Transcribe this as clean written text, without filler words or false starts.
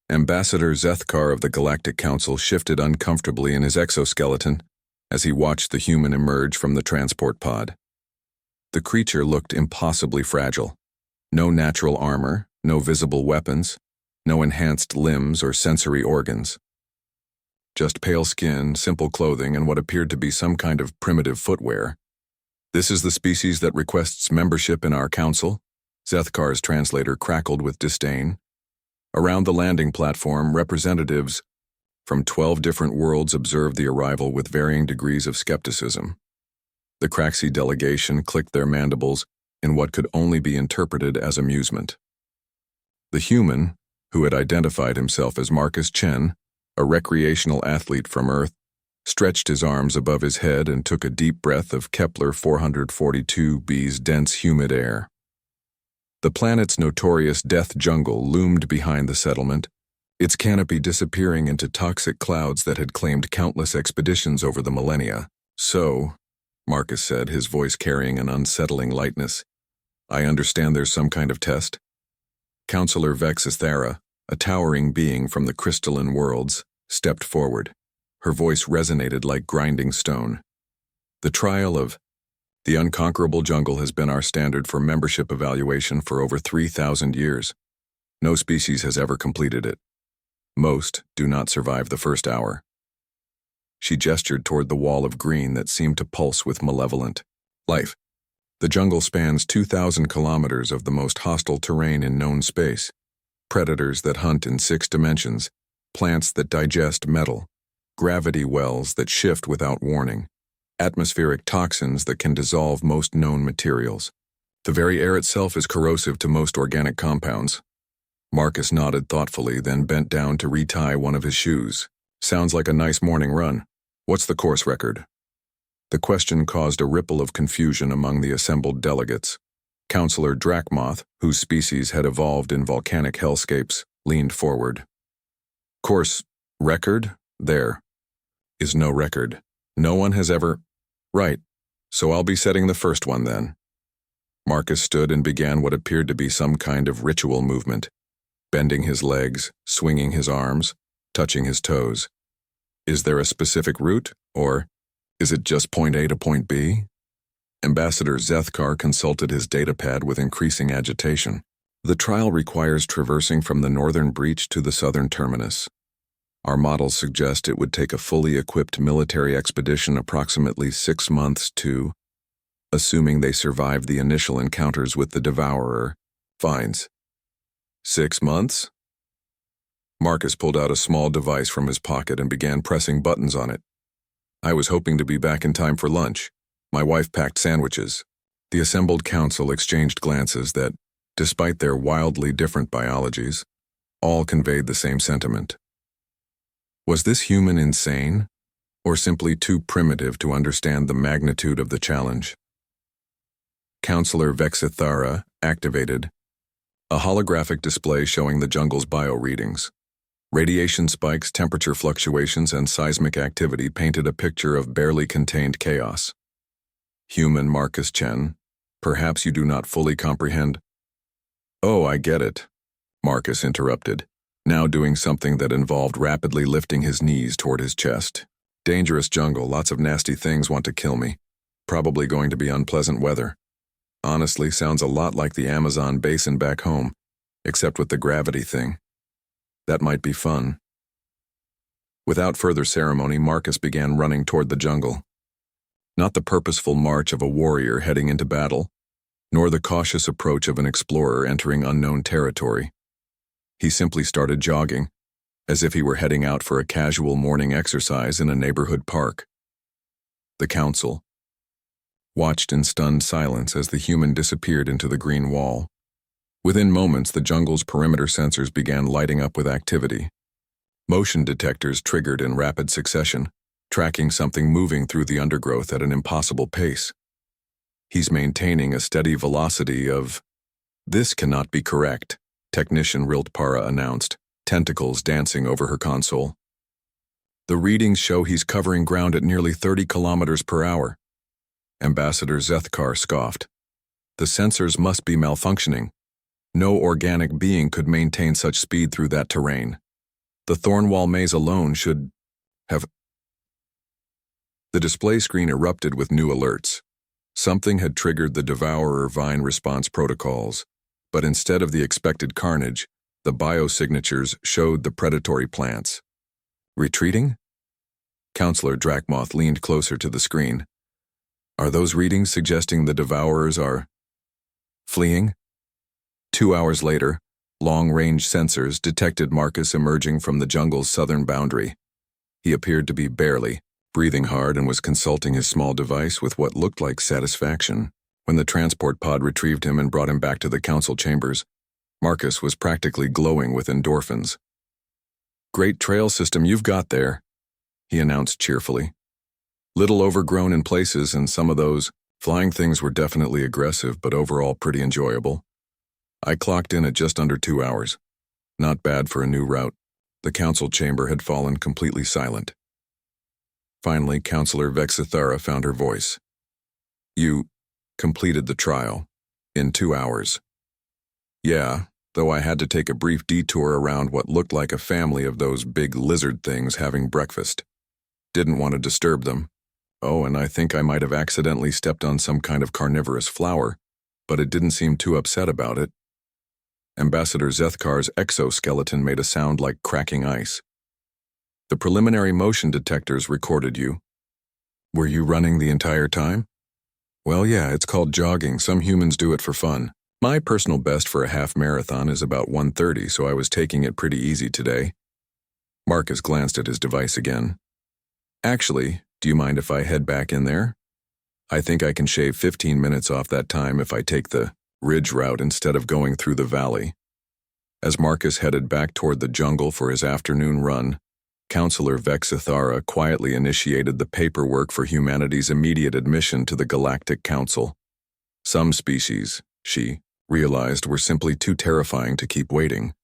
Ambassador Zethkar of the Galactic Council shifted uncomfortably in his exoskeleton as he watched the human emerge from the transport pod. The creature looked impossibly fragile. No natural armor, no visible weapons, no enhanced limbs or sensory organs. Just pale skin, simple clothing, and what appeared to be some kind of primitive footwear. "This is the species that requests membership in our council?" Zethkar's translator crackled with disdain. Around the landing platform, representatives from 12 different worlds observed the arrival with varying degrees of skepticism. The Craxi delegation clicked their mandibles in what could only be interpreted as amusement. The human, who had identified himself as Marcus Chen, a recreational athlete from Earth, stretched his arms above his head and took a deep breath of Kepler 442b's dense, humid air. The planet's notorious death jungle loomed behind the settlement, its canopy disappearing into toxic clouds that had claimed countless expeditions over the millennia. "So," Marcus said, his voice carrying an unsettling lightness, "I understand there's some kind of test?" Counselor Vexithara, a towering being from the crystalline worlds, stepped forward. Her voice resonated like grinding stone. "The trial of the Unconquerable jungle has been our standard for membership evaluation for over 3,000 years. No species has ever completed it. Most do not survive the first hour." She gestured toward the wall of green that seemed to pulse with malevolent life. "The jungle spans 2,000 kilometers of the most hostile terrain in known space. Predators that hunt in 6 dimensions, plants that digest metal, gravity wells that shift without warning, atmospheric toxins that can dissolve most known materials. The very air itself is corrosive to most organic compounds." Marcus nodded thoughtfully, then bent down to retie one of his shoes. "Sounds like a nice morning run. What's the course record?" The question caused a ripple of confusion among the assembled delegates. Counselor Drachmoth, whose species had evolved in volcanic hellscapes, leaned forward. "Course record? There is no record. No one has ever... Right, so I'll be setting the first one then." Marcus stood and began what appeared to be some kind of ritual movement, bending his legs, swinging his arms, touching his toes. "Is there a specific route, or is it just point A to point B?" Ambassador Zethkar consulted his datapad with increasing agitation. "The trial requires traversing from the northern breach to the southern terminus. Our models suggest it would take a fully equipped military expedition approximately 6 months to, assuming they survived the initial encounters with the Devourer, finds." 6 months? Marcus pulled out a small device from his pocket and began pressing buttons on it. "I was hoping to be back in time for lunch. My wife packed sandwiches." The assembled council exchanged glances that, despite their wildly different biologies, all conveyed the same sentiment. Was this human insane, or simply too primitive to understand the magnitude of the challenge? Counselor Vexithara activated a holographic display showing the jungle's bio-readings. Radiation spikes, temperature fluctuations, and seismic activity painted a picture of barely contained chaos. "Human Marcus Chen, perhaps you do not fully comprehend—" "Oh, I get it," Marcus interrupted, now doing something that involved rapidly lifting his knees toward his chest. "Dangerous jungle, lots of nasty things want to kill me. Probably going to be unpleasant weather. Honestly, sounds a lot like the Amazon basin back home, except with the gravity thing. That might be fun." Without further ceremony, Marcus began running toward the jungle. Not the purposeful march of a warrior heading into battle, nor the cautious approach of an explorer entering unknown territory. He simply started jogging, as if he were heading out for a casual morning exercise in a neighborhood park. The council watched in stunned silence as the human disappeared into the green wall. Within moments, the jungle's perimeter sensors began lighting up with activity. Motion detectors triggered in rapid succession, tracking something moving through the undergrowth at an impossible pace. "He's maintaining a steady velocity of..." "This cannot be correct," Technician Riltpara announced, tentacles dancing over her console. "The readings show he's covering ground at nearly 30 kilometers per hour." Ambassador Zethkar scoffed. "The sensors must be malfunctioning. No organic being could maintain such speed through that terrain." The Thornwall maze alone should have... The display screen erupted with new alerts. Something had triggered the Devourer Vine response protocols, but instead of the expected carnage, the biosignatures showed the predatory plants. Retreating? Counselor Drakmoth leaned closer to the screen. Are those readings suggesting the Devourers are fleeing? 2 hours later, long-range sensors detected Marcus emerging from the jungle's southern boundary. He appeared to be barely breathing hard and was consulting his small device with what looked like satisfaction. When the transport pod retrieved him and brought him back to the council chambers, Marcus was practically glowing with endorphins. "Great trail system you've got there," he announced cheerfully. "Little overgrown in places, and some of those flying things were definitely aggressive, but overall pretty enjoyable. I clocked in at just under 2 hours. Not bad for a new route." The council chamber had fallen completely silent. Finally, Counselor Vexithara found her voice. "You completed the trial in 2 hours." "Yeah, though I had to take a brief detour around what looked like a family of those big lizard things having breakfast. Didn't want to disturb them. Oh, and I think I might have accidentally stepped on some kind of carnivorous flower, but it didn't seem too upset about it." Ambassador Zethkar's exoskeleton made a sound like cracking ice. "The preliminary motion detectors recorded you. Were you running the entire time?" "Well, yeah, it's called jogging. Some humans do it for fun. My personal best for a half marathon is about 1:30, so I was taking it pretty easy today." Marcus glanced at his device again. "Actually, do you mind if I head back in there? I think I can shave 15 minutes off that time if I take the ridge route instead of going through the valley." As Marcus headed back toward the jungle for his afternoon run, Counselor Vexithara quietly initiated the paperwork for humanity's immediate admission to the Galactic Council. Some species, she realized, were simply too terrifying to keep waiting.